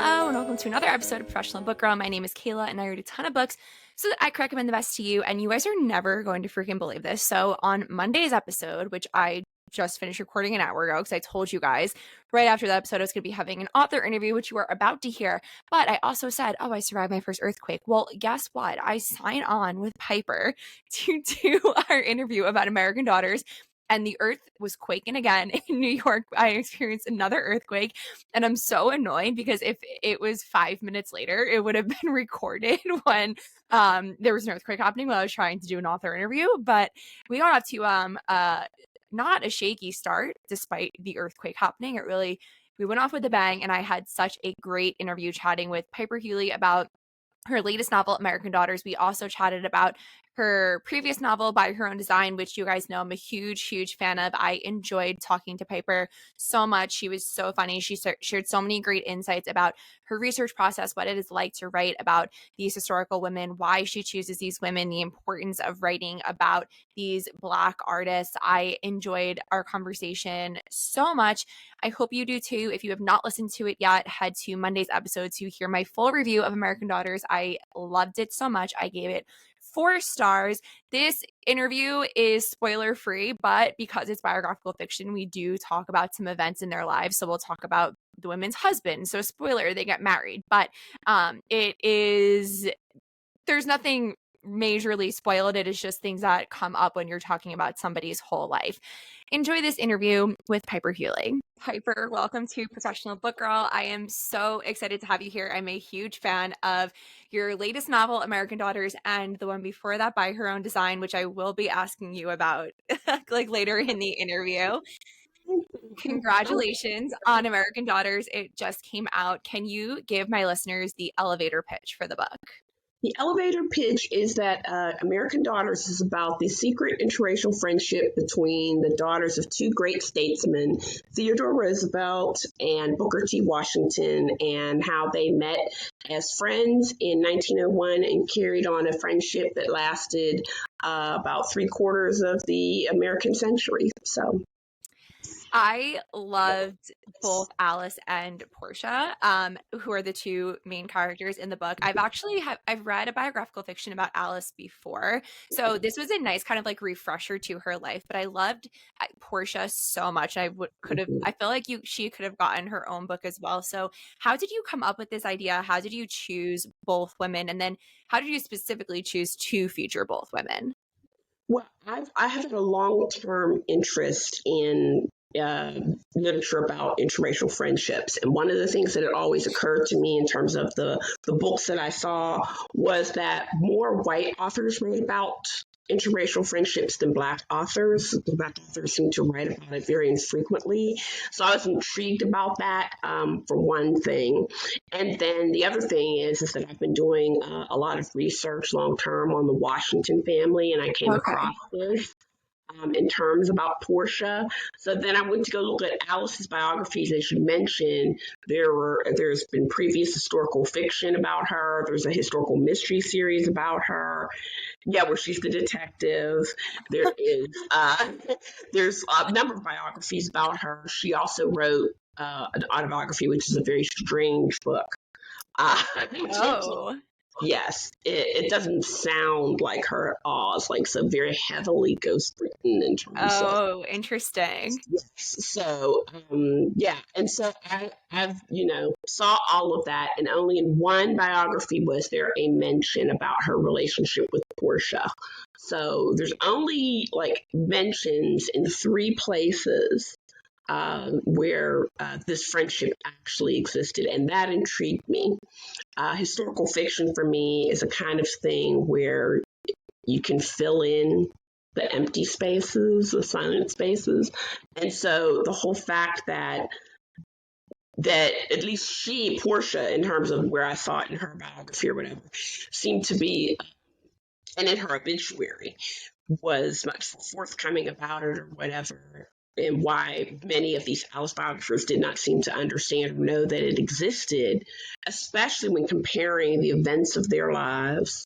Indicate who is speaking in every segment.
Speaker 1: Hello, and welcome to another episode of Professional Book Girl. My name is Kayla, and I read a ton of books so that I can recommend the best to you, and you guys are never going to freaking believe this. So on Monday's episode, which I just finished recording an hour ago because I told you guys right after the episode I was going to be having an author interview, which you are about to hear, but I also said, I survived my first earthquake. Well, guess what? I signed on with Piper to do our interview about American Daughters, and the earth was quaking again in New York. I experienced another earthquake, and I'm so annoyed because if it was 5 minutes later, it would have been recorded when there was an earthquake happening while I was trying to do an author interview. But we got off to not a shaky start despite the earthquake happening. We went off with a bang, and I had such a great interview chatting with Piper Huguley about her latest novel, American Daughters. We also chatted about her previous novel, By Her Own Design, which you guys know I'm a huge, huge fan of. I enjoyed talking to Piper so much. She was so funny. She shared so many great insights about her research process, what it is like to write about these historical women, why she chooses these women, the importance of writing about these Black artists. I enjoyed our conversation so much. I hope you do too. If you have not listened to it yet, head to Monday's episode to hear my full review of American Daughters. I loved it so much. I gave it 4 stars. This interview is spoiler free, but because it's biographical fiction, we do talk about some events in their lives. So we'll talk about the women's husband. So spoiler, they get married, but there's nothing majorly spoiled. It is just things that come up when you're talking about somebody's whole life. Enjoy this interview with Piper Huguley. Piper, welcome to Professional Book Girl. I am so excited to have you here. I'm a huge fan of your latest novel, American Daughters, and the one before that, By Her Own Design, which I will be asking you about later in the interview. Congratulations on American Daughters. It just came out. Can you give my listeners the elevator pitch for the book?
Speaker 2: The elevator pitch is that American Daughters is about the secret interracial friendship between the daughters of 2 great statesmen, Theodore Roosevelt and Booker T. Washington, and how they met as friends in 1901 and carried on a friendship that lasted about 3/4 of the American century. So
Speaker 1: I loved both Alice and Portia, who are the 2 main characters in the book. I've read a biographical fiction about Alice before, so this was a nice kind of like refresher to her life. But I loved Portia so much. I feel like she could have gotten her own book as well. So how did you come up with this idea? How did you choose both women, and then how did you specifically choose to feature both women?
Speaker 2: Well, I have had a long-term interest in literature about interracial friendships. And one of the things that had always occurred to me in terms of the books that I saw was that more white authors wrote about interracial friendships than Black authors. The Black authors seem to write about it very infrequently. So I was intrigued about that for one thing. And then the other thing is that I've been doing a lot of research long-term on the Washington family, and I came across this in terms about Portia. So then I went to go look at Alice's biographies. As you mentioned, there's been previous historical fiction about her. There's a historical mystery series about her. Yeah, where she's the detective. There is there's a number of biographies about her. She also wrote an autobiography, which is a very strange book. Yes, it doesn't sound like her at all. It's like so very heavily ghost written in terms of.
Speaker 1: Oh, interesting.
Speaker 2: Yes. So, yeah. And so I've saw all of that, and only in one biography was there a mention about her relationship with Portia. So there's only like mentions in 3 places where this friendship actually existed, and that intrigued me. Historical fiction for me is a kind of thing where you can fill in the empty spaces, the silent spaces. And so the whole fact that at least Portia, in terms of where I saw it in her biography or whatever, seemed to be, and in her obituary, was much forthcoming about it or whatever, and why many of these Alice biographers did not seem to understand or know that it existed, especially when comparing the events of their lives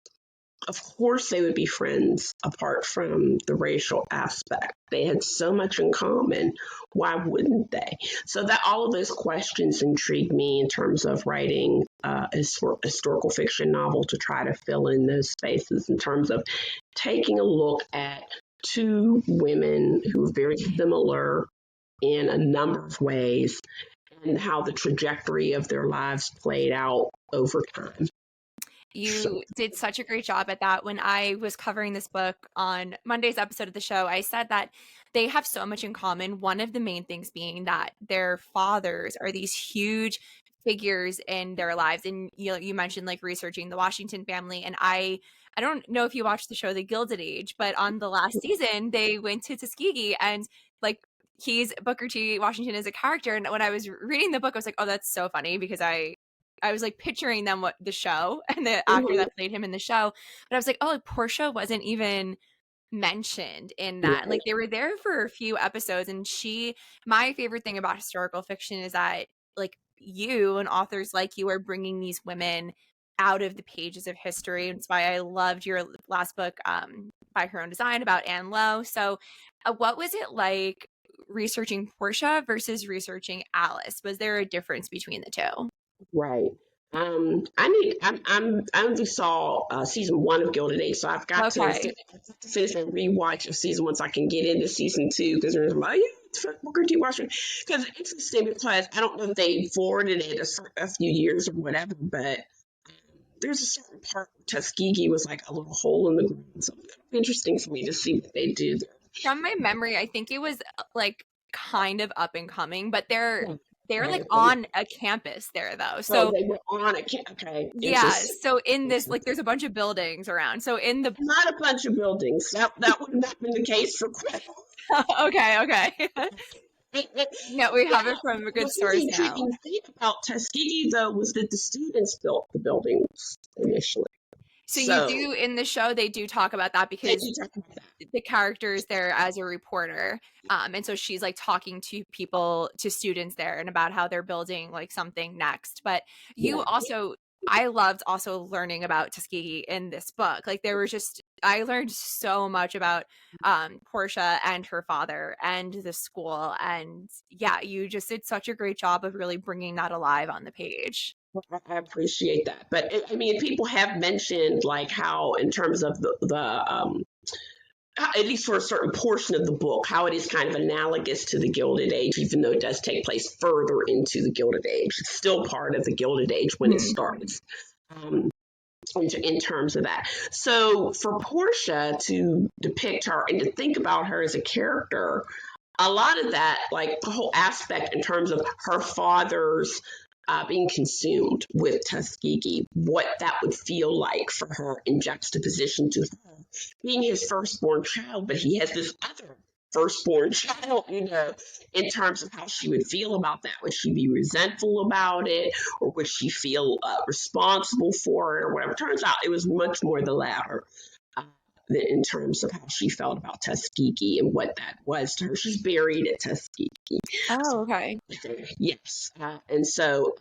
Speaker 2: of course they would be friends apart from the racial aspect. They had so much in common. Why wouldn't they? So that all of those questions intrigued me in terms of writing a historical fiction novel to try to fill in those spaces in terms of taking a look at two women who are very similar in a number of ways and how the trajectory of their lives played out over time. So,
Speaker 1: You did such a great job at that. When I was covering this book on Monday's episode of the show, I said that they have so much in common. One of the main things being that their fathers are these huge figures in their lives. And you mentioned like researching the Washington family. And I don't know if you watched the show The Gilded Age, but on the last season, they went to Tuskegee and like he's Booker T. Washington is a character. And when I was reading the book, I was like, oh, that's so funny because I was like picturing them what the show and the actor that played him in the show. But I was like, oh, like, Portia wasn't even mentioned in that. Like they were there for a few episodes and my favorite thing about historical fiction is that like you and authors like you are bringing these women out of the pages of history. It's why I loved your last book by Her Own Design about Anne Lowe. So what was it like researching Portia versus researching Alice? Was there a difference between the two?
Speaker 2: right. I only saw season 1 of Gilded Age, so I've got to
Speaker 1: Okay.
Speaker 2: finish and rewatch of season 1 so I can get into season 2 because there's like, yeah, it's Booker T. Washington. Because it's interesting because I don't know if they forwarded it a few years or whatever, but there's a certain part where Tuskegee was like a little hole in the ground. So it's interesting for me to see what they do there.
Speaker 1: From my memory, I think it was like kind of up and coming, but they're
Speaker 2: Yeah.
Speaker 1: they're like
Speaker 2: Right.
Speaker 1: on a campus there though.
Speaker 2: So
Speaker 1: So
Speaker 2: they were on a okay,
Speaker 1: yeah,
Speaker 2: interesting.
Speaker 1: so in this like there's a bunch of buildings around. So in the
Speaker 2: Not a bunch of buildings. That would not been the case for quite.
Speaker 1: okay. No, we
Speaker 2: Yeah.
Speaker 1: have it from a good
Speaker 2: What's the
Speaker 1: source now.
Speaker 2: intriguing thing about Tuskegee, though, was that the students built the buildings initially.
Speaker 1: So you
Speaker 2: So
Speaker 1: do in the show they do talk about that
Speaker 2: they
Speaker 1: because
Speaker 2: do talk about that.
Speaker 1: the character is there as a reporter. And so she's like talking to people, to students there and about how they're building like something next. But you
Speaker 2: Yeah.
Speaker 1: also, I loved also learning about Tuskegee in this book. Like there was just, I learned so much about Portia and her father and the school. And yeah, you just did such a great job of really bringing that alive on the page.
Speaker 2: I appreciate that. But I mean, people have mentioned like how, in terms of the at least for a certain portion of the book, how it is kind of analogous to the Gilded Age, even though it does take place further into the Gilded Age. It's still part of the Gilded Age when it starts. In terms of that. So for Portia to depict her and to think about her as a character, a lot of that, like the whole aspect in terms of her father's being consumed with Tuskegee, what that would feel like for her in juxtaposition to her being his firstborn child, but he has this other firstborn child, in terms of how she would feel about that. Would she be resentful about it, or would she feel responsible for it, or whatever? Turns out it was much more the latter. In terms of how she felt about Tuskegee and what that was to her. She's buried at Tuskegee.
Speaker 1: Oh, okay.
Speaker 2: Yes. And so,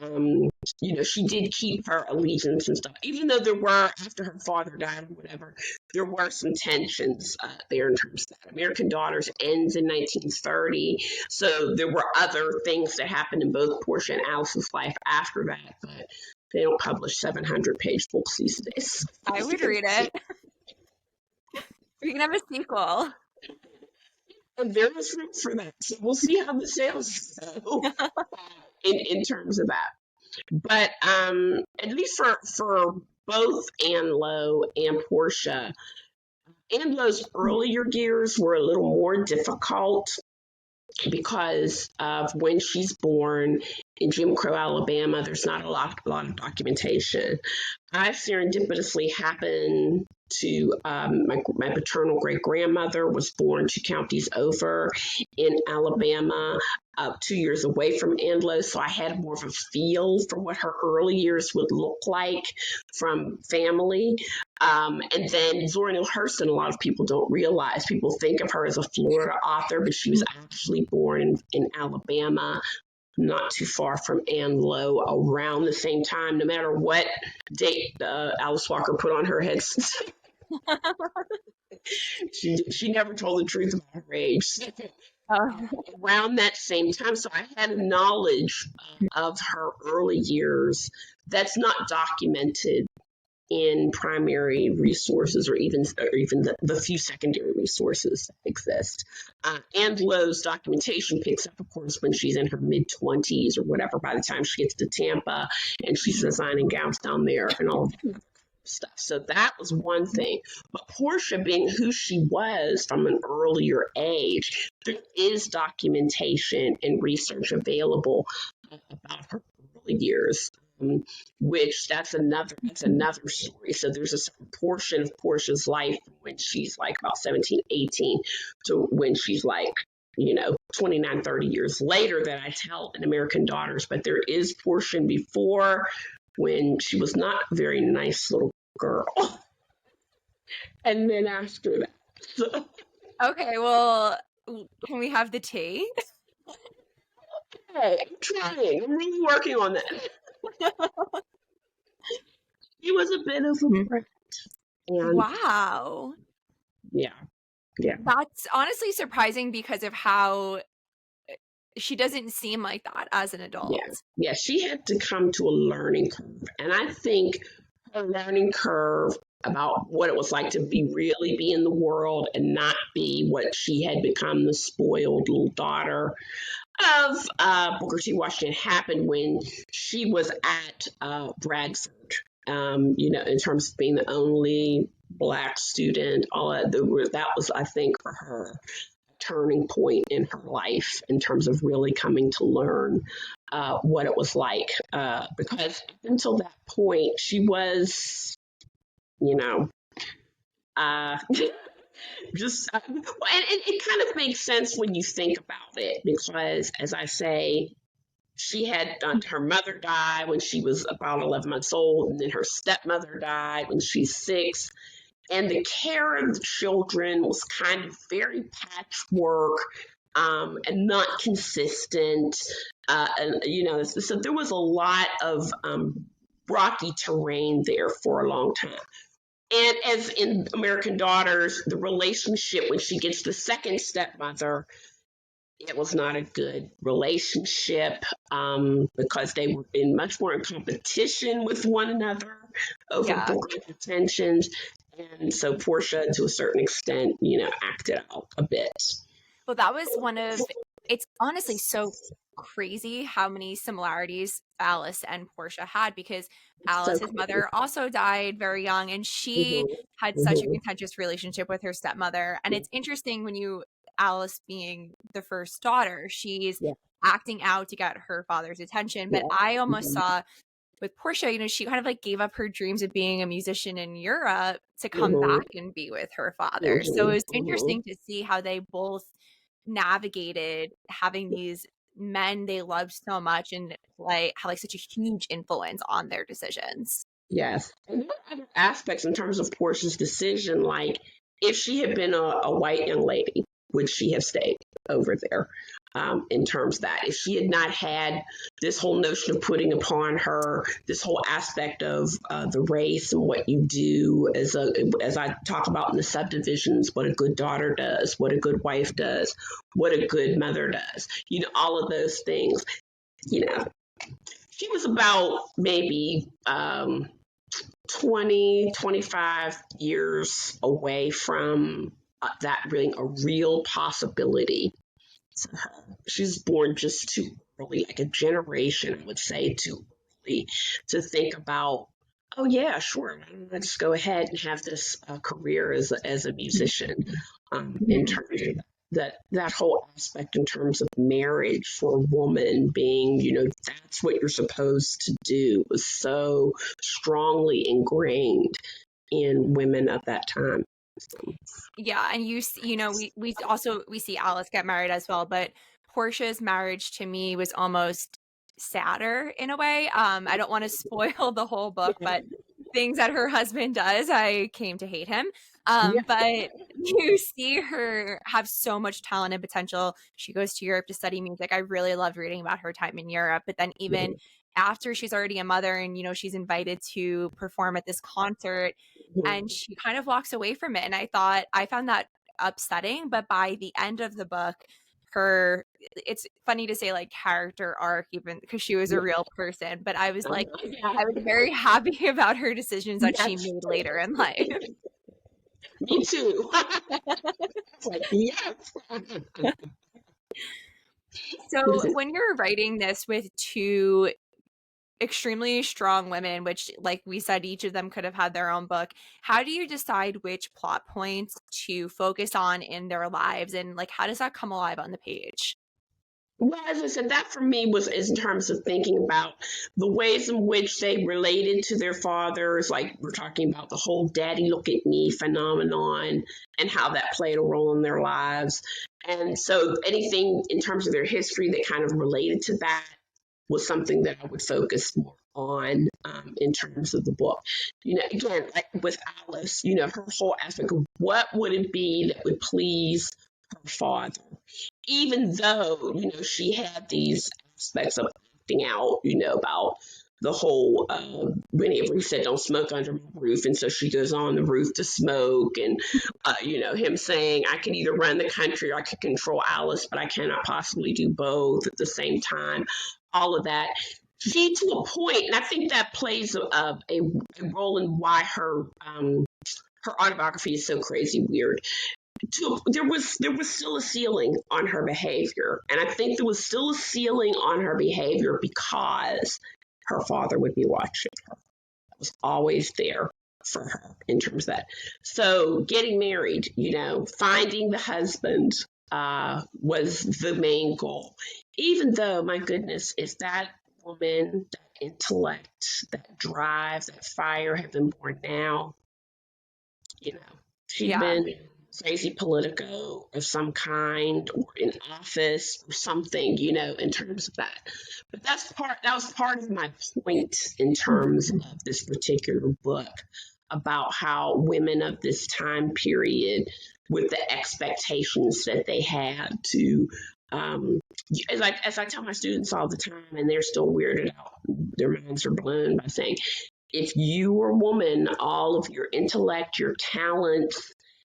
Speaker 2: she did keep her allegiance and stuff, even though there were, after her father died or whatever, there were some tensions there in terms of that. American Daughters ends in 1930. So there were other things that happened in both Portia and Alice's life after that, but they don't publish 700-page books these days.
Speaker 1: I would read it. We can have a sequel.
Speaker 2: And there is room for that. So we'll see how the sales go in terms of that. But at least for both Anne Lowe and Portia, Anne Lowe's earlier years were a little more difficult because of when she's born in Jim Crow, Alabama. There's not a lot of documentation. I serendipitously happened to my paternal great grandmother was born 2 counties over in Alabama, 2 years away from Anne Lowe, so I had more of a feel for what her early years would look like from family. And then Zora Neale Hurston, a lot of people don't realize. People think of her as a Florida author, but she was actually born in Alabama, not too far from Anne Lowe, around the same time, no matter what date Alice Walker put on her head. She never told the truth about her age.
Speaker 1: Oh,
Speaker 2: Around that same time, so I had a knowledge of her early years that's not documented in primary resources or even the few secondary resources that exist. And Lowe's documentation picks up, of course, when she's in her mid 20s or whatever. By the time she gets to Tampa and she's designing gowns down there and all of that stuff. So that was one thing. But Portia, being who she was from an earlier age, there is documentation and research available about her early years. Which that's another story. So there's a certain portion of Portia's life when she's like about 17, 18 to when she's like 29, 30 years later that I tell in American Daughters. But there is portion before when she was not a very nice little girl. And then after that. So,
Speaker 1: okay. Well, can we have the tea?
Speaker 2: hey, I'm trying. I'm really working on that. She was a bit of a brat. And
Speaker 1: Wow.
Speaker 2: yeah, yeah.
Speaker 1: That's honestly surprising because of how she doesn't seem like that as an adult.
Speaker 2: Yeah, she had to come to a learning curve. And I think her learning curve about what it was like to really be in the world and not be what she had become, the spoiled little daughter of Booker T. Washington, happened when she was at Bradford. In terms of being the only Black student, all that was, I think, for her turning point in her life in terms of really coming to learn what it was like. Because up until that point, she was, uh, and it kind of makes sense when you think about it, because, as I say, she had her mother die when she was about 11 months old, and then her stepmother died when she's 6. And the care of the children was kind of very patchwork and not consistent. So there was a lot of rocky terrain there for a long time. And as in American Daughters, the relationship when she gets the second stepmother, it was not a good relationship because they were much more in competition with one another over Booker's attentions. And so Portia, to a certain extent, acted out a bit.
Speaker 1: Well, that was it's honestly so crazy how many similarities Alice and Portia had, because Alice's mother also died very young, and she had such a contentious relationship with her stepmother. And it's interesting Alice being the first daughter, she's acting out to get her father's attention. But I almost saw with Portia, she kind of like gave up her dreams of being a musician in Europe to come back and be with her father. So it was interesting to see how they both navigated having these men they loved so much and had such a huge influence on their decisions.
Speaker 2: Yes. And there are other aspects in terms of Portia's decision, like if she had been a white young lady, would she have stayed over there? In terms of that, if she had not had this whole notion of putting upon her this whole aspect of the race and what you do as I talk about in the subdivisions, what a good daughter does, what a good wife does, what a good mother does, all of those things, she was about maybe 20, 25 years away from that being a real possibility. She's born just too early, like a generation, I would say, too early to think about, oh, yeah, sure, let's go ahead and have this career as a musician. In terms of that whole aspect in terms of marriage for a woman being, that's what you're supposed to do, was so strongly ingrained in women at that time.
Speaker 1: Yeah, and we see Alice get married as well, but Portia's marriage to me was almost sadder in a way. I don't want to spoil the whole book, but things that her husband does, I came to hate him.
Speaker 2: Yeah.
Speaker 1: But you see her have so much talent and potential. She goes to Europe to study music. I really loved reading about her time in Europe. But then even after she's already a mother and, she's invited to perform at this concert and she kind of walks away from it. And I found that upsetting. But by the end of the book, it's funny to say like character arc, even because she was a real person, but I was like,
Speaker 2: Yeah.
Speaker 1: I was very happy about her decisions that she
Speaker 2: Yes.
Speaker 1: made later in life.
Speaker 2: Me too. It's like, yes.
Speaker 1: So when you're writing this with two extremely strong women, which like we said, each of them could have had their own book, how do you decide which plot points to focus on in their lives, and like how does that come alive on the page?
Speaker 2: Well, as I said, that for me is in terms of thinking about the ways in which they related to their fathers. Like we're talking about the whole daddy look at me phenomenon and how that played a role in their lives. And so anything in terms of their history that kind of related to that was something that I would focus more on in terms of the book. Again, like with Alice, her whole aspect of what would it be that would please her father, even though, she had these aspects of acting out, about the whole, whenever he said, don't smoke under my roof. And so she goes on the roof to smoke. And, him saying, I can either run the country or I can control Alice, but I cannot possibly do both at the same time. All of that. She, to a point, and I think that plays a role in why her autobiography is so crazy weird. There was still a ceiling on her behavior, and I think there was still a ceiling on her behavior because her father would be watching her. That was always there for her in terms of that. So getting married, finding the husband was the main goal. Even though, my goodness, if that woman, that intellect, that drive, that fire had been born now, she'd
Speaker 1: Yeah.
Speaker 2: been crazy politico of some kind or in office or something, in terms of that. But that was part of my point in terms of this particular book about how women of this time period, with the expectations that they had to, as I tell my students all the time, and they're still weirded out, their minds are blown by saying, if you were a woman, all of your intellect, your talent,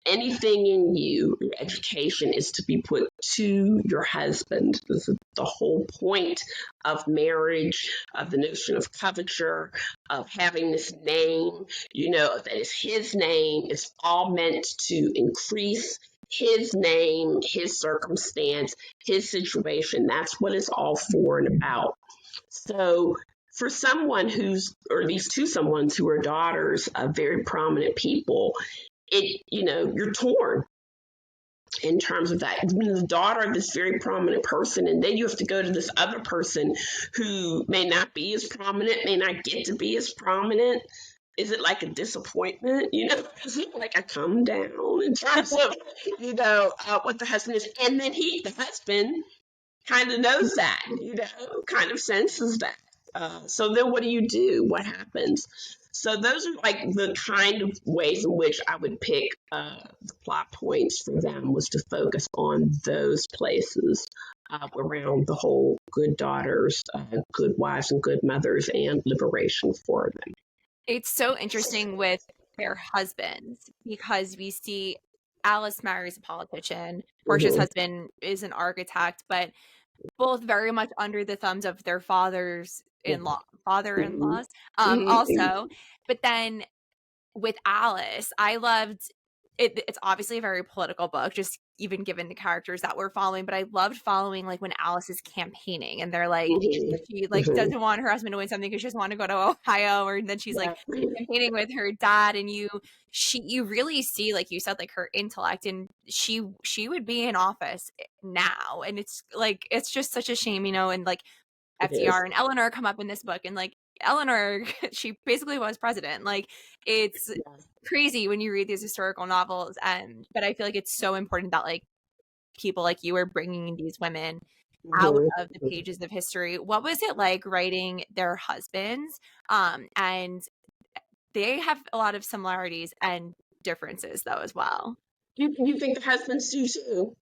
Speaker 2: anything in you, your education is to be put to your husband. This is the whole point of marriage, of the notion of coverture, of having this name, that is his name. It's all meant to increase his name, his circumstance, his situation. That's what it's all for and about. So for someone or these two someones who are daughters of very prominent people, you're torn in terms of that. The daughter of this very prominent person, and then you have to go to this other person who may not be as prominent, may not get to be as prominent. Is it like a disappointment? Is it like a come down in terms of, what the husband is? And then the husband kind of knows that, kind of senses that. So then what do you do? What happens? So those are like the kind of ways in which I would pick the plot points for them, was to focus on those places around the whole good daughters, good wives and good mothers, and liberation for them.
Speaker 1: It's so interesting with their husbands because we see Alice marries a politician. Portia's husband is an architect, but both very much under the thumbs of their father-in-laws, also. But then with Alice, I loved it. It's obviously a very political book, just even given the characters that we're following. But I loved following like when Alice is campaigning and they're like, she like doesn't want her husband to win something because she doesn't want to go to Ohio, or then she's like campaigning with her dad, and you really see, like you said, like her intellect, and she would be in office now, and it's like it's just such a shame, and like FDR and Eleanor come up in this book, and like Eleanor, she basically was president. Like it's crazy when you read these historical novels, but I feel like it's so important that like people like you are bringing these women out of the pages of history. What was it like writing their husbands and they have a lot of similarities and differences though as well.
Speaker 2: You think the husbands do too?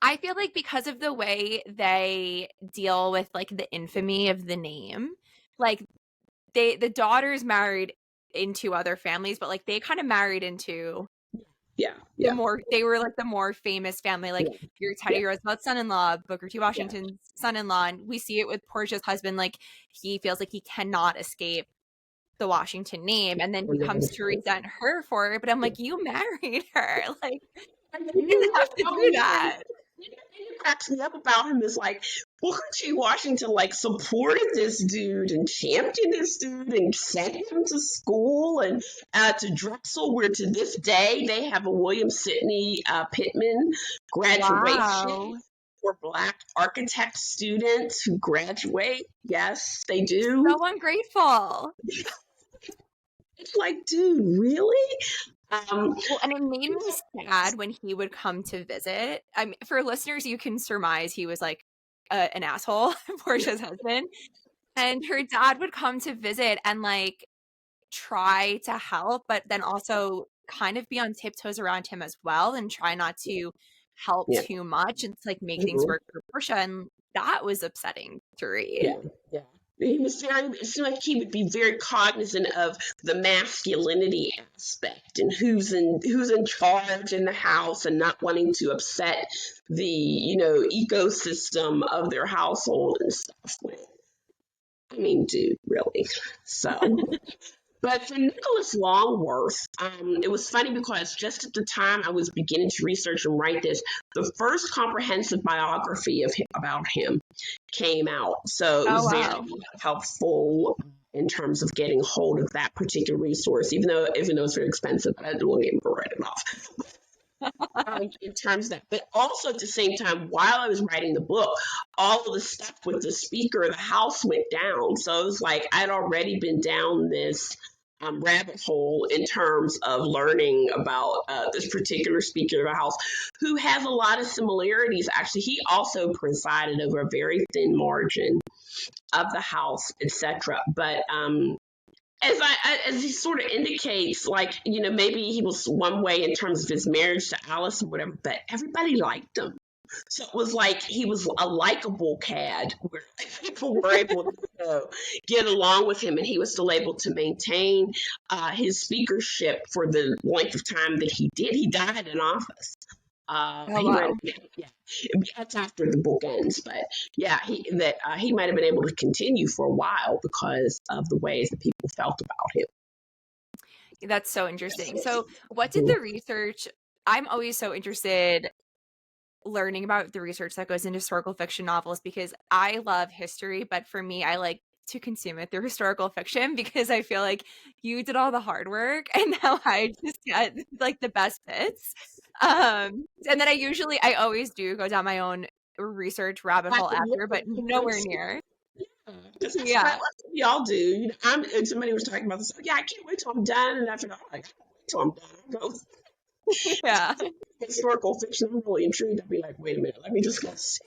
Speaker 1: I feel like because of the way they deal with like the infamy of the name, like the daughters married into other families, but like they kind of married into
Speaker 2: Yeah,
Speaker 1: the
Speaker 2: yeah,
Speaker 1: more they were like the more famous family, like
Speaker 2: yeah,
Speaker 1: your
Speaker 2: yeah,
Speaker 1: Teddy Roosevelt's son-in-law, Booker T.
Speaker 2: yeah.
Speaker 1: Washington's son-in-law, and we see it with Portia's husband. Like he feels like he cannot escape the Washington name, and then he comes to resent her for it. But I'm like, you married her, like you didn't have to do that.
Speaker 2: It cracks me up about him is like Booker T. Washington like supported this dude and championed this dude and sent him to school and to Drexel, where to this day they have a William Sidney Pittman graduation
Speaker 1: Wow,
Speaker 2: for Black architect students who graduate. Yes, they do.
Speaker 1: so ungrateful.
Speaker 2: It's like, dude, really? Um,
Speaker 1: Well, and it made me sad when he would come to visit. I mean, for listeners, you can surmise he was like an asshole, Portia's husband. And her dad would come to visit and like try to help, but then also kind of be on tiptoes around him as well and try not to help
Speaker 2: yeah.
Speaker 1: too much and to like make things
Speaker 2: Mhm.
Speaker 1: work for Portia. And that was upsetting to read.
Speaker 2: Yeah, yeah. He was very, it seemed like he would be very cognizant of the masculinity aspect and who's in charge in the house and not wanting to upset the, ecosystem of their household and stuff. I mean, dude, really. So, but for Nicholas Longworth, it was funny because just at the time I was beginning to research and write this, the first comprehensive biography about him came out. So it
Speaker 1: Oh,
Speaker 2: was very
Speaker 1: wow.
Speaker 2: helpful in terms of getting hold of that particular resource, even though it's very expensive. I wasn't able to write it off. In terms of that, but also at the same time, while I was writing the book, all of the stuff with the Speaker of the House went down. So it was like I'd already been down this rabbit hole in terms of learning about this particular Speaker of the House, who has a lot of similarities. Actually, he also presided over a very thin margin of the House, etc. But as he sort of indicates, like, maybe he was one way in terms of his marriage to Alice or whatever, but everybody liked him. So it was like he was a likable cad where people were able to get along with him, and he was still able to maintain his speakership for the length of time that he did. He died in office.
Speaker 1: Oh,
Speaker 2: He might
Speaker 1: wow.
Speaker 2: have, yeah, that's after the book ends, but yeah, he might have been able to continue for a while because of the ways that people felt about him.
Speaker 1: That's so interesting. So, what did the research? I'm always so interested learning about the research that goes into historical fiction novels because I love history, but for me, I like to consume it through historical fiction because I feel like you did all the hard work and now I just get like the best bits. And then I always do go down my own research rabbit hole after, but nowhere near.
Speaker 2: That's what
Speaker 1: Yeah.
Speaker 2: we all do. And somebody was talking about this. Yeah, I can't wait till I'm done. And after that, I can't wait till I'm done. I'll go
Speaker 1: Yeah.
Speaker 2: historical fiction. I'm really intrigued. I'd be like, wait a minute, let me just go see.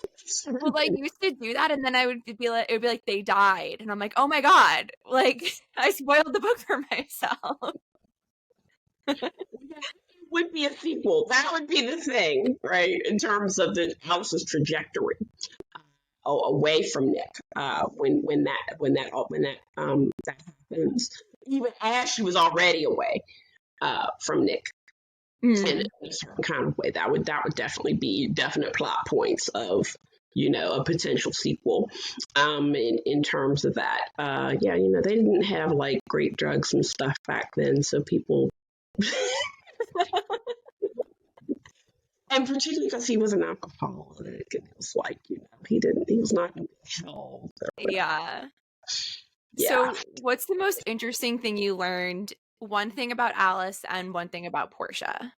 Speaker 1: Well, I used to do that, and then it would be like they died, and I'm like, oh my god, like I spoiled the book for myself.
Speaker 2: Would be a sequel. That would be the thing, right? In terms of the Alice's trajectory away from Nick, that happens. Even as she was already away from Nick, in a certain kind of way, that would definitely be definite plot points of a potential sequel. In terms of that, yeah, they didn't have like great drugs and stuff back then, so people. And particularly because he was an alcoholic, and it was like, he was not in health or whatever.
Speaker 1: Yeah.
Speaker 2: Yeah.
Speaker 1: So, what's the most interesting thing you learned? One thing about Alice and one thing about Portia.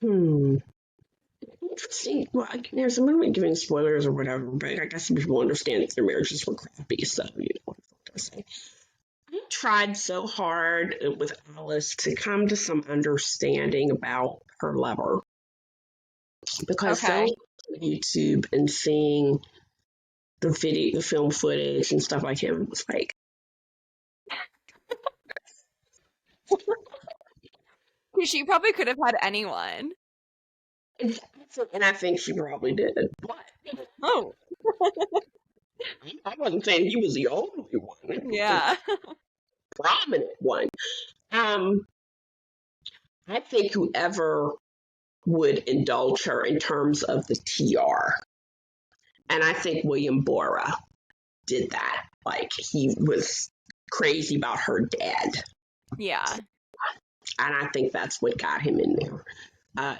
Speaker 2: Interesting. Well, there's I'm not giving spoilers or whatever, but I guess people understand that their marriages were crappy, so what I say. I tried so hard with Alice to come to some understanding about her lover because
Speaker 1: Okay.
Speaker 2: going on YouTube and seeing the film footage and stuff like him. It was like,
Speaker 1: She probably could have had anyone.
Speaker 2: and I think she probably did. But
Speaker 1: Oh,
Speaker 2: I wasn't saying he was the only one, the
Speaker 1: yeah.
Speaker 2: prominent one. Um, I think whoever would indulge her in terms of the TR, and I think William Bora did that. Like he was crazy about her dad,
Speaker 1: Yeah.
Speaker 2: and I think that's what got him in there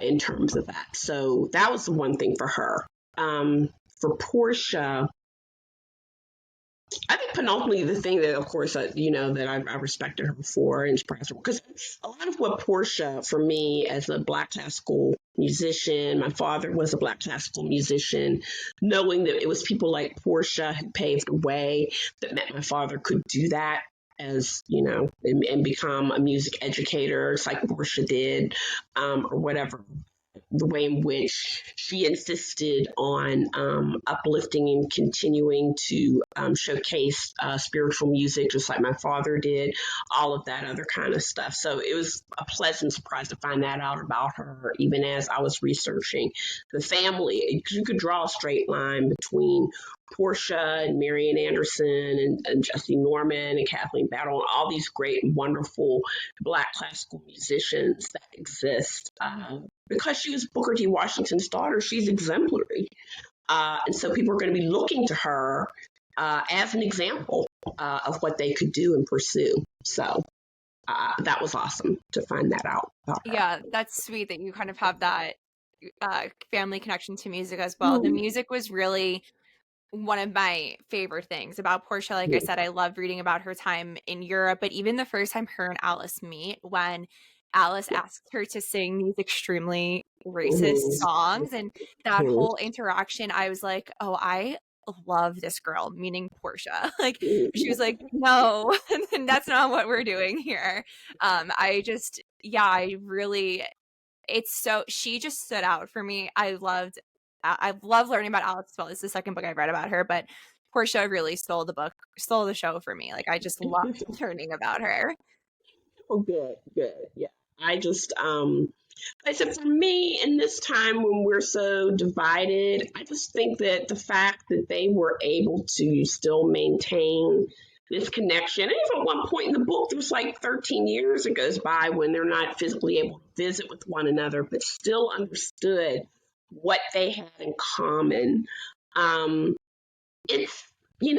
Speaker 2: in terms of that. So that was the one thing for her. For Portia, I think penultimately the thing that, of course, that I respected her for and surprised her because a lot of what Portia, for me as a Black classical musician, my father was a Black classical musician, knowing that it was people like Portia who paved the way that meant my father could do that as and become a music educator, it's like Portia did, or whatever, the way in which she insisted on uplifting and continuing to showcase spiritual music, just like my father did, all of that other kind of stuff. So it was a pleasant surprise to find that out about her, even as I was researching the family. You could draw a straight line between Portia and Marian Anderson and Jesse Norman and Kathleen Battle and all these great and wonderful Black classical musicians that exist. Because she was Booker T. Washington's daughter, she's exemplary. And so people are going to be looking to her as an example of what they could do and pursue. So that was awesome to find that out about her.
Speaker 1: Yeah, that's sweet that you kind of have that family connection to music as well. The
Speaker 2: Mm-hmm.
Speaker 1: music was really one of my favorite things about Portia. Like I said, I loved reading about her time in Europe, but even the first time her and Alice meet, when Alice asks her to sing these extremely racist songs and that
Speaker 2: Mm-hmm.
Speaker 1: whole interaction, I was like, oh, I love this girl, meaning Portia. Like she was like, no, and that's not what we're doing here. I really, it's so, she just stood out for me. I love learning about Alex as well. This is the second book I've read about her, but Portia really stole the show for me. Like I just love learning about her.
Speaker 2: Oh, good, good. Yeah. I just, I said for me in this time when we're so divided, I just think that the fact that they were able to still maintain this connection, and even at one point in the book, there's like 13 years that goes by when they're not physically able to visit with one another, but still understood what they had in common. Um, it's I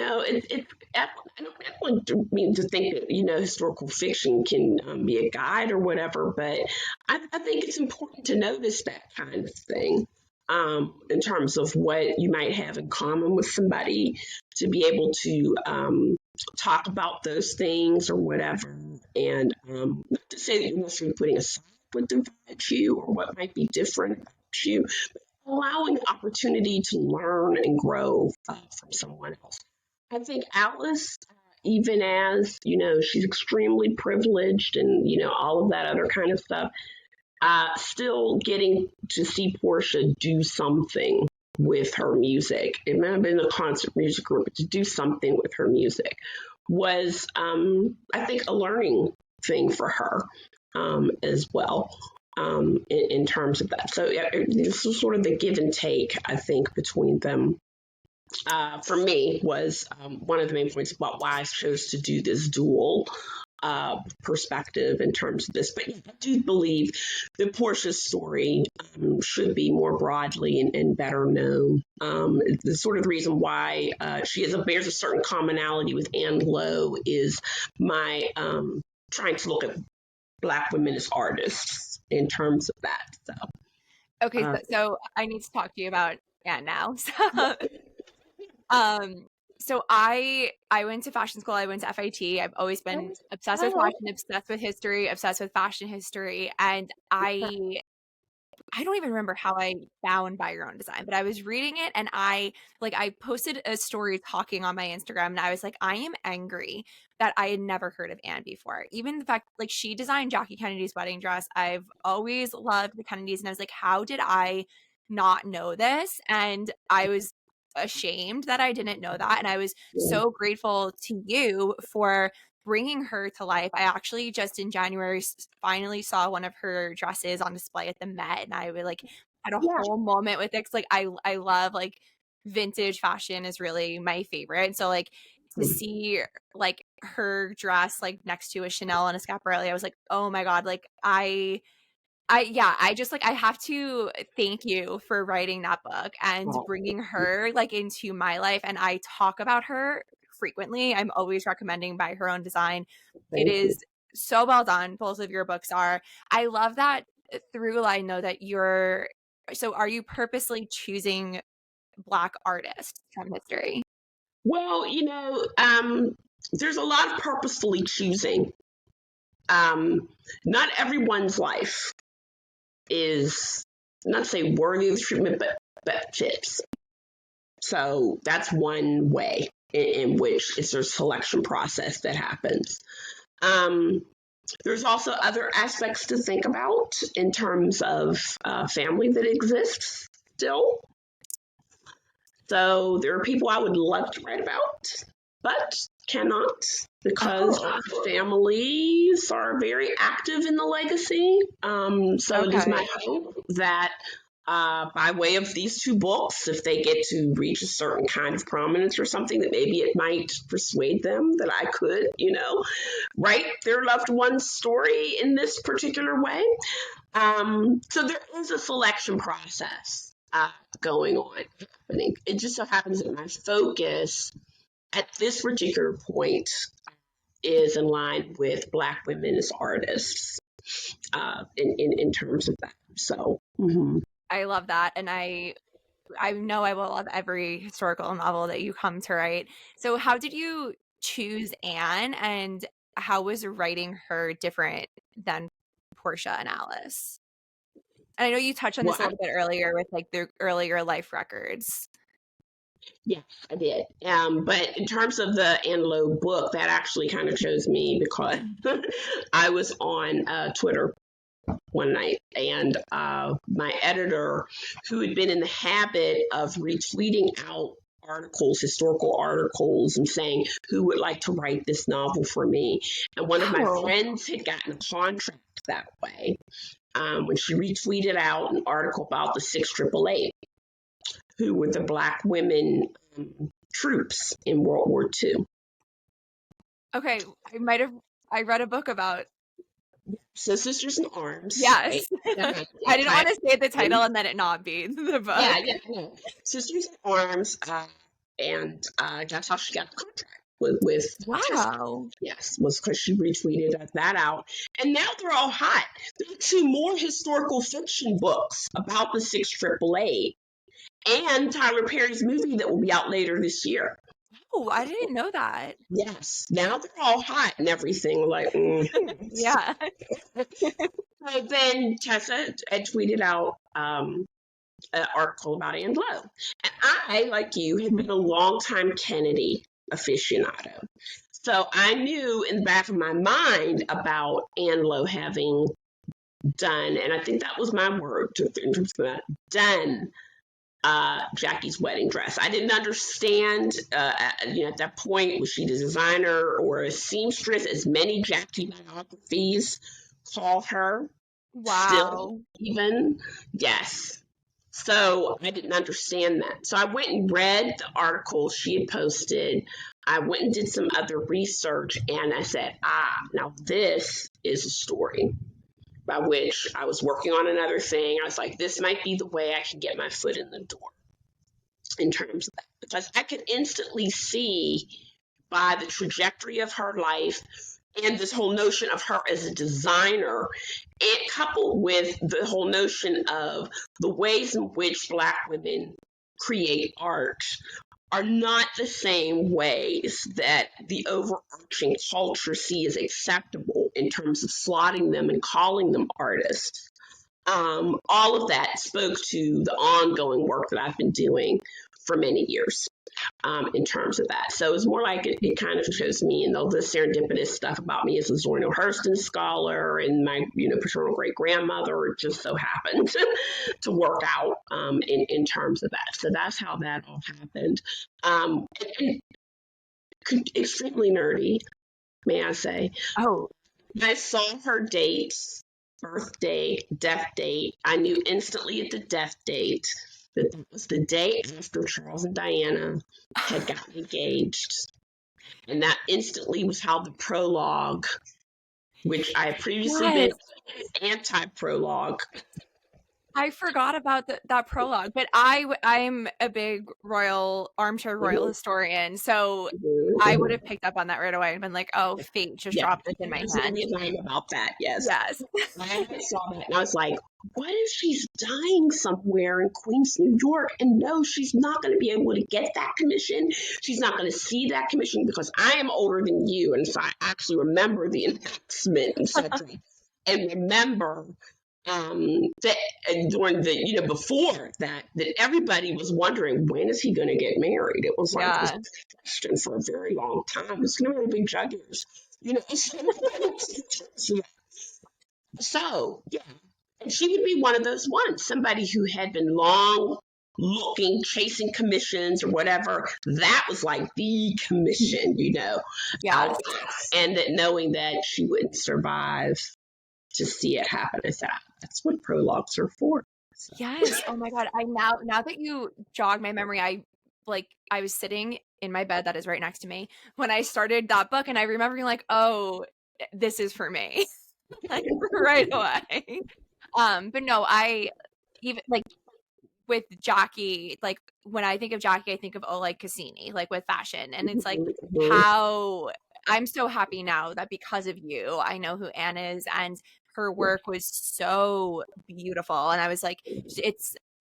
Speaker 2: don't mean to think that historical fiction can be a guide or whatever, but I think it's important to notice that kind of thing in terms of what you might have in common with somebody, to be able to talk about those things or whatever, and not to say that you're necessarily putting aside what divides you or what might be different about you, allowing the opportunity to learn and grow from someone else. I think Alice, even as, she's extremely privileged and, all of that other kind of stuff, still getting to see Portia do something with her music. It might have been a concert music group, but to do something with her music was, I think, a learning thing for her as well. In terms of that. So this is sort of the give and take, I think, between them. For me, was one of the main points about why I chose to do this dual perspective in terms of this. But I do believe that Portia's story should be more broadly and better known. The sort of reason why bears a certain commonality with Anne Lowe is my trying to look at Black women as artists in terms of that. So,
Speaker 1: Okay, so I need to talk to you about Anne now. Um, so I went to fashion school. I went to FIT. I've always been obsessed with fashion, obsessed with history, obsessed with fashion history, and I don't even remember how I found By Your Own Design, but I was reading it and I posted a story talking on my Instagram and I was like, I am angry that I had never heard of Anne before. Even the fact like she designed Jackie Kennedy's wedding dress. I've always loved the Kennedys and I was like, how did I not know this? And I was ashamed that I didn't know that. And I was
Speaker 2: Yeah.
Speaker 1: so grateful to you for bringing her to life. I actually just in January finally saw one of her dresses on display at the Met, and I would like had a
Speaker 2: Yeah.
Speaker 1: whole moment with it. 'Cause, like I love like vintage fashion is really my favorite. So like to see like her dress like next to a Chanel and a Schiaparelli, I was like, oh my God, like I just like I have to thank you for writing that book and
Speaker 2: Oh,
Speaker 1: bringing her like into my life. And I talk about her frequently. I'm always recommending By Her Own Design. It
Speaker 2: thank you.
Speaker 1: is so well done. Both of your books are. I love that through line though that you're so are you purposely choosing Black artists from history?
Speaker 2: Well, there's a lot of purposefully choosing. Not everyone's life is, not to say worthy of treatment, but fits. So that's one way in which it's a selection process that happens. Um, there's also other aspects to think about in terms of family that exists still. So there are people I would love to write about, but cannot because
Speaker 1: Oh,
Speaker 2: our families are very active in the legacy. So it is my
Speaker 1: okay.
Speaker 2: hope that by way of these two books, if they get to reach a certain kind of prominence or something, that maybe it might persuade them that I could, write their loved one's story in this particular way. So there is a selection process going on happening. It just so happens that my focus at this particular point is in line with Black women as artists in terms of that. So,
Speaker 1: I love that. And I know I will love every historical novel that you come to write. So how did you choose Anne, and how was writing her different than Portia and Alice? And I know you touched on
Speaker 2: well,
Speaker 1: this a little bit earlier with like the earlier life records.
Speaker 2: yes, I did. But in terms of the Anlo book, that actually kind of chose me because I was on Twitter one night, and my editor, who had been in the habit of retweeting out articles, historical articles, and saying who would like to write this novel for me, and one of my
Speaker 1: Oh,
Speaker 2: friends had gotten a contract that way when she retweeted out an article about the 688, who were the Black women troops in World War II.
Speaker 1: okay. I read a book about,
Speaker 2: So Sisters in Arms, right?
Speaker 1: yes.
Speaker 2: Yeah,
Speaker 1: I didn't
Speaker 2: okay.
Speaker 1: want to say the title and then it not be the book.
Speaker 2: Yeah, no. Sisters in Arms, and that's how she got the contract with Tessa.
Speaker 1: Wow.
Speaker 2: Yes, was because she retweeted that out. And now they're all hot. There are two more historical fiction books about the 688 and Tyler Perry's movie that will be out later this year.
Speaker 1: Oh, I didn't know that.
Speaker 2: Yes, now they're all hot and everything. Like,
Speaker 1: Yeah.
Speaker 2: So then Tessa had tweeted out an article about Anne Lowe. And I, like you, had been a longtime Kennedy aficionado. So I knew in the back of my mind about Anne Lowe having done, and I think that was my word in terms of that, done Jackie's wedding dress. I didn't understand, at that point, was she the designer or a seamstress, as many Jackie biographies call her. Still,
Speaker 1: Wow.
Speaker 2: even, yes. So I didn't understand that. So I went and read the article she had posted. I went and did some other research, and I said, now this is a story. By which I was working on another thing. I was like, this might be the way I can get my foot in the door in terms of that. Because I could instantly see by the trajectory of her life and this whole notion of her as a designer, and coupled with the whole notion of the ways in which Black women create art are not the same ways that the overarching culture sees acceptable in terms of slotting them and calling them artists. All of that spoke to the ongoing work that I've been doing for many years. in terms of that. So it's more like it kind of shows me, and all the serendipitous stuff about me as a Zora Neale Hurston scholar, and my paternal great grandmother just so happened to work out in terms of that. So that's how that all happened. And extremely nerdy, may I say.
Speaker 1: Oh,
Speaker 2: I saw her dates, birth date, death date. I knew instantly at the death date that that was the day after Charles and Diana had gotten engaged. And that instantly was how the prologue, which I had previously been
Speaker 1: yes.
Speaker 2: anti-prologue.
Speaker 1: I forgot about that prologue, but I'm a big armchair royal
Speaker 2: Mhm,
Speaker 1: historian, so
Speaker 2: mhm,
Speaker 1: I would
Speaker 2: mhm.
Speaker 1: have picked up on that right away and been like, "Oh, fate just
Speaker 2: Yeah,
Speaker 1: dropped this in my
Speaker 2: there's no
Speaker 1: hand."
Speaker 2: denying about that. Yes.
Speaker 1: Yes.
Speaker 2: I saw that and I was like, what if she's dying somewhere in Queens, New York? And no, she's not going to be able to get that commission. She's not going to see that commission because I am older than you. And so I actually remember the announcement, etc. And remember that during before that everybody was wondering, when is he going to get married? It was like this
Speaker 1: Yeah.
Speaker 2: question for a very long time. It's going to be jug years. So, yeah. And she would be one of those ones, somebody who had been long looking, chasing commissions or whatever. That was like the commission, out
Speaker 1: Yes.
Speaker 2: there. And that knowing that she wouldn't survive to see it happen. I said, that's what prologues are for. So,
Speaker 1: Yes. Oh my God. I now that you jog my memory, I was sitting in my bed that is right next to me when I started that book, and I remember being like, "Oh, this is for me." Like right away. But no, I even like with Jackie, like when I think of Jackie, I think of Oleg Cassini, like with fashion. And it's like
Speaker 2: mhm.
Speaker 1: how I'm so happy now that because of you, I know who Anne is, and her work was so beautiful. And I was like,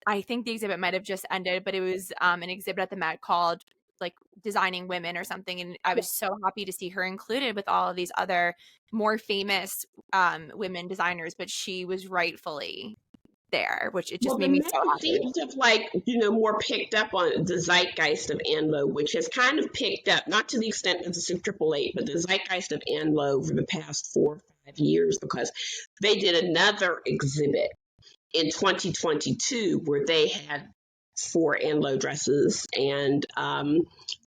Speaker 1: I think the exhibit might have just ended, but it was an exhibit at the Met called like Designing Women or something. And I was so happy to see her included with all of these other more famous women designers, but she was rightfully there, which it just
Speaker 2: Well, the
Speaker 1: made me
Speaker 2: Met
Speaker 1: so happy.
Speaker 2: seems to have more picked up on the zeitgeist of Anne Lowe, which has kind of picked up, not to the extent of the Super Triple Eight, but the zeitgeist of Anne Lowe over the past 4 or 5 years, because they did another exhibit in 2022 where they had 4 Anne Lowe dresses, and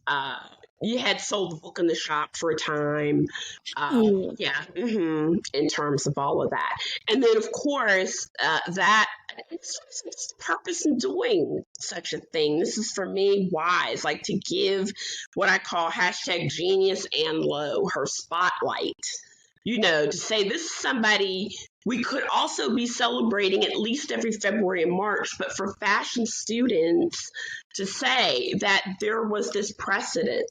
Speaker 2: uh, you had sold the book in the shop for a time.
Speaker 1: Ooh.
Speaker 2: Yeah, in terms of all of that. And then, of course, that it's the purpose in doing such a thing. This is for me wise, like to give what I call hashtag genius Anne Lowe her spotlight. To say this is somebody we could also be celebrating at least every February and March, but for fashion students to say that there was this precedent,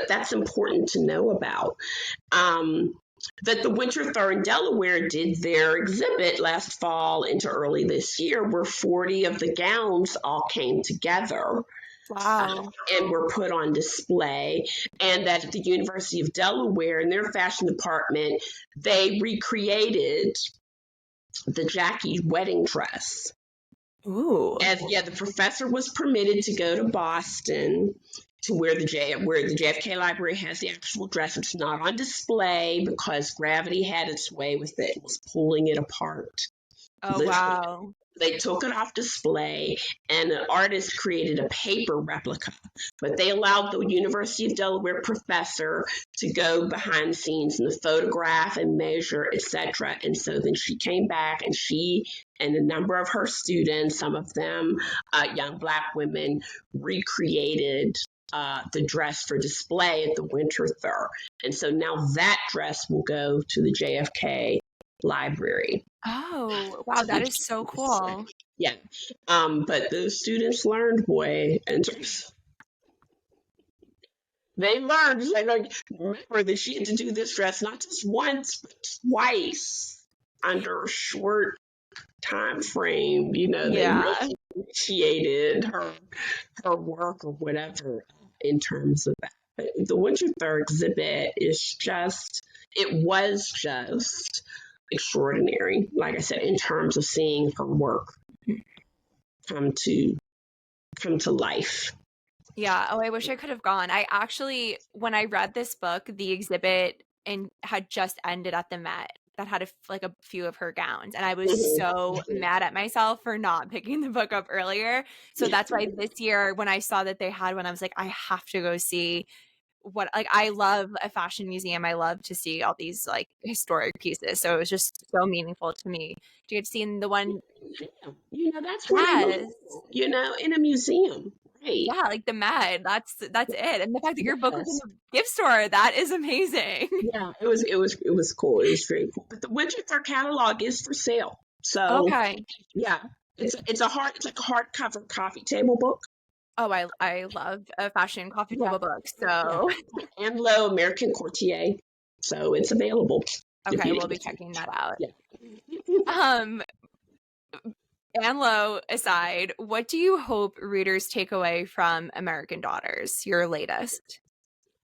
Speaker 2: that's important to know about. Um, that the Winter Thur in Delaware did their exhibit last fall into early this year, where 40 of the gowns all came together
Speaker 1: Wow.
Speaker 2: and were put on display. And that at the University of Delaware, in their fashion department, they recreated the Jackie wedding dress.
Speaker 1: Ooh.
Speaker 2: The professor was permitted to go to Boston to where the JFK Library has the actual dress. It's not on display because gravity had its way with it. It was pulling it apart.
Speaker 1: Oh,
Speaker 2: Literally.
Speaker 1: wow.
Speaker 2: They took it off display, and an artist created a paper replica. But they allowed the University of Delaware professor to go behind the scenes and photograph and measure, etc. And so then she came back, and she and a number of her students, some of them young Black women, recreated the dress for display at the Winter Thur. And so now that dress will go to the JFK Library.
Speaker 1: Oh, wow, that is so cool.
Speaker 2: Yeah. But those students learned, boy, and they learned. They remember that she had to do this dress not just once, but twice under a short time frame. They
Speaker 1: Yeah.
Speaker 2: really appreciated her work or whatever in terms of that. But the Winter Thur exhibit was just extraordinary, like I said, in terms of seeing her work come to life.
Speaker 1: Yeah. Oh, I wish I could have gone. I actually, when I read this book, the exhibit and had just ended at the Met that had like a few of her gowns, and I was so mad at myself for not picking the book up earlier. So that's why this year, when I saw that they had one, I was like, I have to go see what, like, I love a fashion museum. I love to see all these like historic pieces. So it was just so meaningful to me to get to see the one.
Speaker 2: That's where they
Speaker 1: Yes.
Speaker 2: belong, in a museum. Right.
Speaker 1: Yeah, like the Med. That's it. And the fact that your book was in
Speaker 2: Yes.
Speaker 1: the gift store, that is amazing.
Speaker 2: Yeah, it was cool. It was very cool. But the Winchester catalog is for sale. So
Speaker 1: Okay.
Speaker 2: yeah, it's like a hardcover coffee table book.
Speaker 1: Oh, I love a fashion coffee
Speaker 2: Yeah,
Speaker 1: table book.
Speaker 2: yeah.
Speaker 1: So
Speaker 2: And Low American Courtier. So it's available if
Speaker 1: okay,
Speaker 2: you
Speaker 1: we'll be checking that out.
Speaker 2: yeah.
Speaker 1: Um, Anlo aside, what do you hope readers take away from American Daughters, your latest?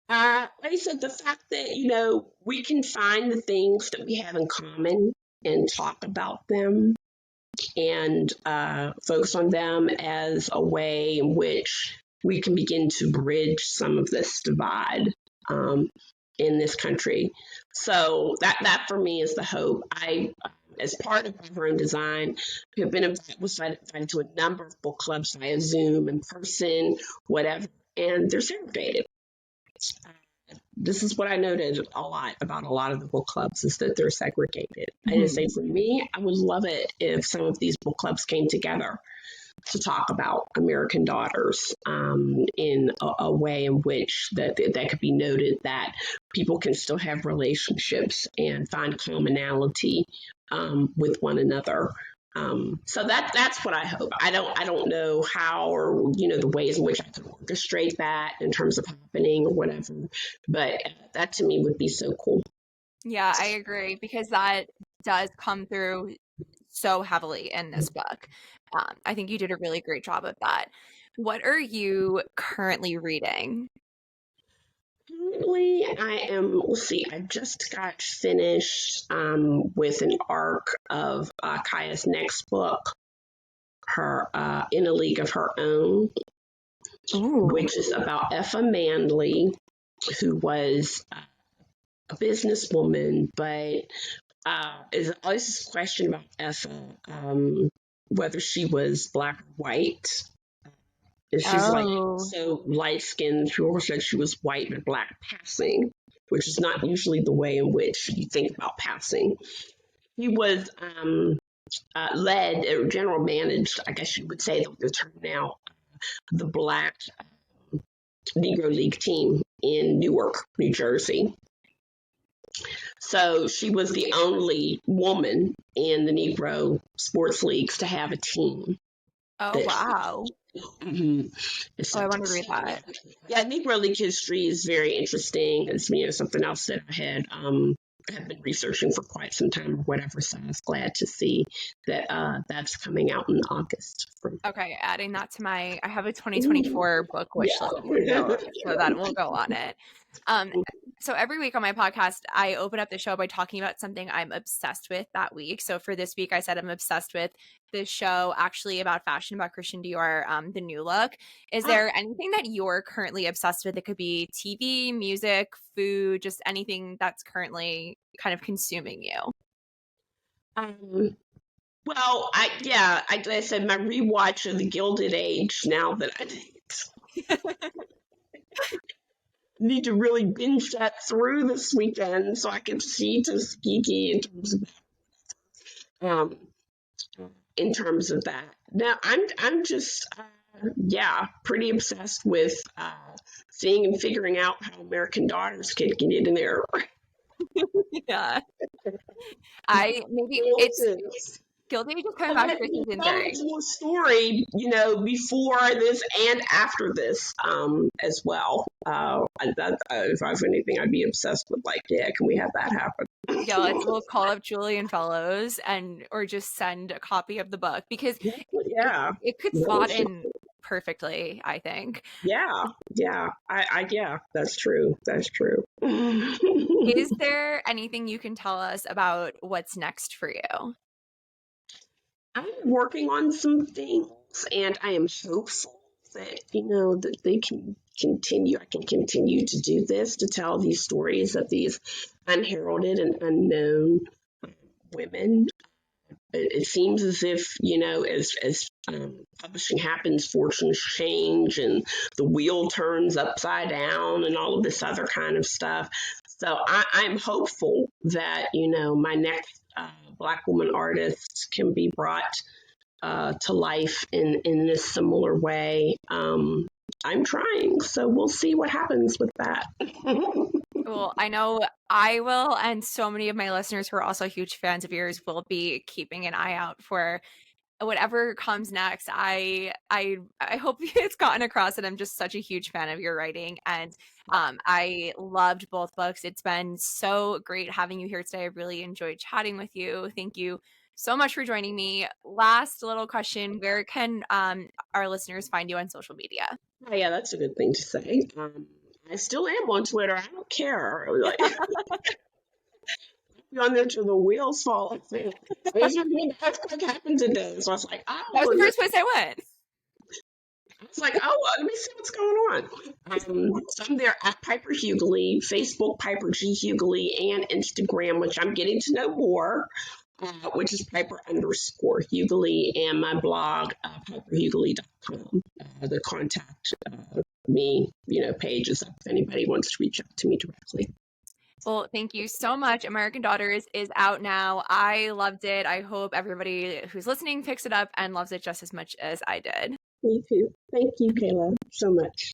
Speaker 2: Like I said, the fact that, we can find the things that we have in common and talk about them and focus on them as a way in which we can begin to bridge some of this divide in this country. So that for me is the hope. As part of my own design, have been invited to a number of book clubs via Zoom, in person, whatever, and they're segregated. This is what I noted a lot about a lot of the book clubs is that they're segregated. I just say for me, I would love it if some of these book clubs came together to talk about American Daughters in a way in which that could be noted that people can still have relationships and find commonality with one another. So that's what I hope. I don't know how or the ways in which I could orchestrate that in terms of happening or whatever, but that to me would be so cool.
Speaker 1: Yeah, I agree because that does come through so heavily in this book. I think you did a really great job of that. What are you currently reading?
Speaker 2: Currently, let's see, I just got finished with an arc of Kaya's next book, her In a League of Her Own,
Speaker 1: Ooh.
Speaker 2: which is about Effa Manley, who was a businesswoman, but is always this question about Effa, whether she was black or white. And she's like
Speaker 1: Oh.
Speaker 2: so light skinned. She always said she was white but black passing, which is not usually the way in which you think about passing. He was led or general managed, I guess you would say the term now, the Black Negro League team in Newark, New Jersey. So she was the only woman in the Negro sports leagues to have a team.
Speaker 1: Oh,
Speaker 2: That
Speaker 1: wow.
Speaker 2: mm-hmm.
Speaker 1: Oh, I want to read that.
Speaker 2: Yeah, Negro League history is very interesting. It's something else that I had been researching for quite some time or whatever. So I was glad to see that that's coming out in August.
Speaker 1: Okay, adding that to I have a
Speaker 2: Ooh,
Speaker 1: 2024 book wish list,
Speaker 2: yeah.
Speaker 1: so that will go on it. Um, so every week on my podcast, I open up the show by talking about something I'm obsessed with that week. So for this week, I said I'm obsessed with this show actually about fashion, about Christian Dior, The New Look. Is
Speaker 2: Ah,
Speaker 1: there anything that you're currently obsessed with? It could be TV, music, food, just anything that's currently kind of consuming you.
Speaker 2: um, well, like I said, my rewatch of The Gilded Age. Now that I need to really binge that through this weekend, so I can see Tuskegee um, in terms of that. Now I'm just pretty obsessed with seeing and figuring out how American Daughters can get in there.
Speaker 1: Yeah, I maybe it's Guilty just coming
Speaker 2: And
Speaker 1: back
Speaker 2: let
Speaker 1: for
Speaker 2: me
Speaker 1: season
Speaker 2: tell
Speaker 1: 3.
Speaker 2: more story, before this and after this, as well. If I have anything, I'd be obsessed with, like, yeah, can we have that happen?
Speaker 1: Yeah, we'll call up Julian Fellows or just send a copy of the book because
Speaker 2: Yeah,
Speaker 1: it could
Speaker 2: no,
Speaker 1: slot in perfectly, I think.
Speaker 2: yeah, that's true. That's true.
Speaker 1: Is there anything you can tell us about what's next for you?
Speaker 2: I'm working on some things, and I am hopeful that, that they can continue, I can continue to do this, to tell these stories of these unheralded and unknown women. It seems as if, as publishing happens, fortunes change and the wheel turns upside down and all of this other kind of stuff. So I'm hopeful that, my next Black woman artist can be brought to life in this similar way. I'm trying, so we'll see what happens with that.
Speaker 1: Well, I know I will, and so many of my listeners who are also huge fans of yours will be keeping an eye out for whatever comes next. I hope it's gotten across that I'm just such a huge fan of your writing, and I loved both books. It's been so great having you here today. I really enjoyed chatting with you. Thank you so much for joining me. Last little question: where can our listeners find you on social media?
Speaker 2: Oh, yeah, that's a good thing to say. I still am on Twitter. I don't care. Like, you're on there till the wheels fall off. That's what happened today. So I was like,
Speaker 1: That was the first place I went.
Speaker 2: It's like, let me see what's going on. So I'm there at Piper Huguley, Facebook Piper G Huguley, and Instagram, which I'm getting to know more, which is Piper_Huguley, and my blog, piperhuguley.com. The contact me, page is up if anybody wants to reach out to me directly.
Speaker 1: Well, thank you so much. American Daughters is out now. I loved it. I hope everybody who's listening picks it up and loves it just as much as I did.
Speaker 2: Me too. Thank you, Kayla, so much.